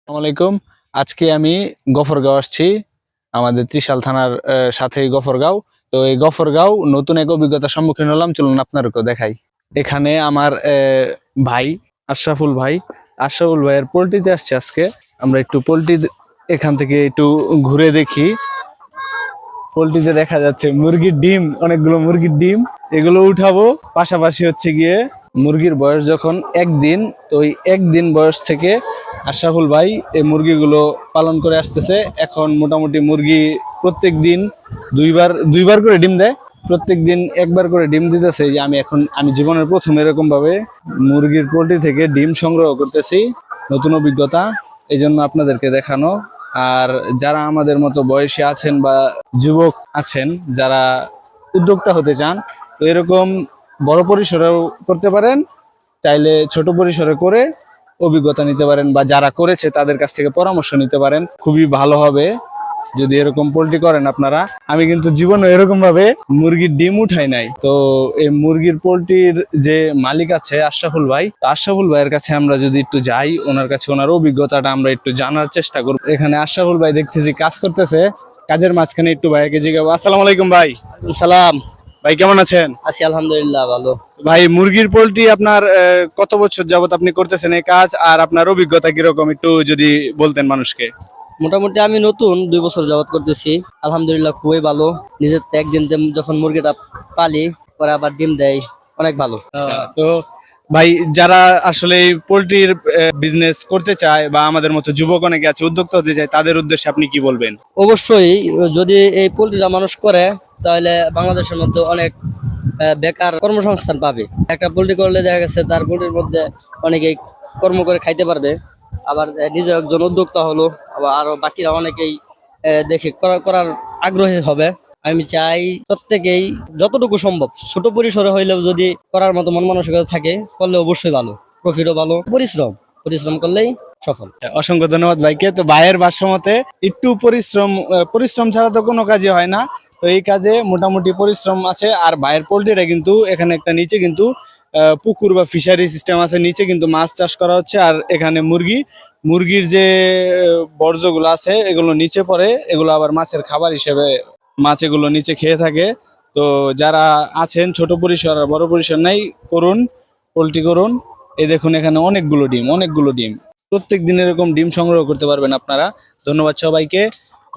আসসালামু আলাইকুম। আজকে আমি গফরগাঁও আসছি, আমাদের ত্রিশাল থানার সাথেই গফরগাঁও। তো এই গফরগাঁও নতুন এক অভিজ্ঞতার সম্মুখীন হলাম, চলুন আপনাদেরকেও দেখাই। এখানে আমার ভাই আশরাফুল ভাইয়ের পোল্ট্রিতে আসছে। আজকে আমরা একটু পোল্ট্রি এখান থেকে একটু ঘুরে দেখি। পোল্ট্রিতে দেখা যাচ্ছে মুরগির ডিম, অনেকগুলো মুরগির ডিম, এগুলো উঠাবো। পাশাপাশি হচ্ছে গিয়ে মুরগির বয়স যখন একদিন, তো ওই একদিন বয়স থেকে আশরাফুল ভাই এই মুরগিগুলো পালন করে আসতেছে। এখন মোটামুটি মুরগি প্রত্যেক দিন দুইবার করে ডিম দেয়, প্রত্যেক দিন একবার করে ডিম দিতেছে। যে আমি জীবনের প্রথম এরকম ভাবে মুরগির পোল্ট্রি থেকে ডিম সংগ্রহ করতেছি, নতুন অভিজ্ঞতা, এই জন্য আপনাদেরকে দেখানো। আর যারা আমাদের মতো বয়সী আছেন বা যুবক আছেন, যারা উদ্যোক্তা হতে চান, তো এরকম বড় পরিসরেও করতে পারেন, চাইলে ছোট পরিসরে করে অভিজ্ঞতা নিতে পারেন, বা যারা করেছে তাদের কাছ থেকে পরামর্শ নিতে পারেন। খুবই ভালো হবে যদি এরকম পোল্ট্রি করেন আপনারা। আমি কিন্তু জীবনে এরকম ভাবে মুরগির ডিম উঠাই নাই। তো এই মুরগির পোল্ট্রির যে মালিক আছে আশরাফুল ভাই, আশরাফুল ভাইয়ের কাছে আমরা যদি একটু যাই, ওনার কাছে ওনার অভিজ্ঞতাটা আমরা একটু জানার চেষ্টা করব। এখানে আশরাফুল ভাই দেখতেছি কাজ করতেছে, কাজের মাঝখানে একটু ভাইকে জিজ্ঞাসা। আসসালামু আলাইকুম ভাই। সালাম। ভাই কেমন আছেন? আছি আলহামদুলিল্লাহ, ভালো। ভাই মুরগির পোল্ট্রি আপনার কত বছর যাবত আপনি করতেছেন এই কাজ, আর আপনার অভিজ্ঞতা কিরকম একটু যদি বলতেন মানুষকে। মোটামুটি আমি নতুন 2 বছর যাবত করতেছি, আলহামদুলিল্লাহ খুবই ভালো। নিজের একদিন যখন মুরগিটা পালি, পরে আবার ডিম দেয়, অনেক ভালো। তো ভাই, যারা আসলে পোল্ট্রির বিজনেস করতে চায় বা আমাদের মতো যুবক অনেকে আছে উদ্যোক্তা হতে চায়, তাদের উদ্দেশ্যে আপনি কি বলবেন? অবশ্যই যদি এই পোল্ট্রিটা মানুষ করে, তাহলে বাংলাদেশের মধ্যে অনেক বেকার কর্মসংস্থান পাবে। একটা পোল্ট্রি করলে দেখা গেছে তার পোল্ট্রির মধ্যে অনেকেই কর্ম করে খাইতে পারবে, আবার নিজে একজন উদ্যোক্তা হলো, আবার আরো বাকিরা অনেকেই দেখে করার আগ্রহী হবে। আমি চাই প্রত্যেকেই যতটুকু সম্ভব ছোট পরিসরে হইলেও যদি করার মতো মন মানসিকতা থাকে, করলে অবশ্যই ভালো, প্রফিটও ভালো। পরিশ্রম করলেই সফল। অসংখ্য ধন্যবাদ ভাইকে। তো ভাইয়ের ভাষ্যমতে একটু পরিশ্রম ছাড়া তো কোনো কাজই হয় না। তো এই কাজে মোটামুটি পরিশ্রম আছে। আর ভাইয়ের পোল্ট্রিটা কিন্তু এখানে একটা নিচে কিন্তু পুকুর বা ফিশারি সিস্টেম আছে, নিচে কিন্তু মাছ চাষ করা হচ্ছে। আর এখানে মুরগির যে বর্জ্যগুলো আছে এগুলো নিচে পড়ে, এগুলো আবার মাছের খাবার হিসেবে মাছ এগুলো নিচে খেয়ে থাকে। তো যারা আছেন ছোট পরিসর আর বড় পরিসর নাই, করুন, পোল্ট্রি করুন। এই দেখুন এখানে অনেকগুলো ডিম প্রত্যেক দিন এরকম ডিম সংগ্রহ করতে পারবেন আপনারা। ধন্যবাদ সবাইকে,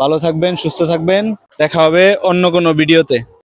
ভালো থাকবেন, সুস্থ থাকবেন, দেখা হবে অন্য কোনো ভিডিওতে।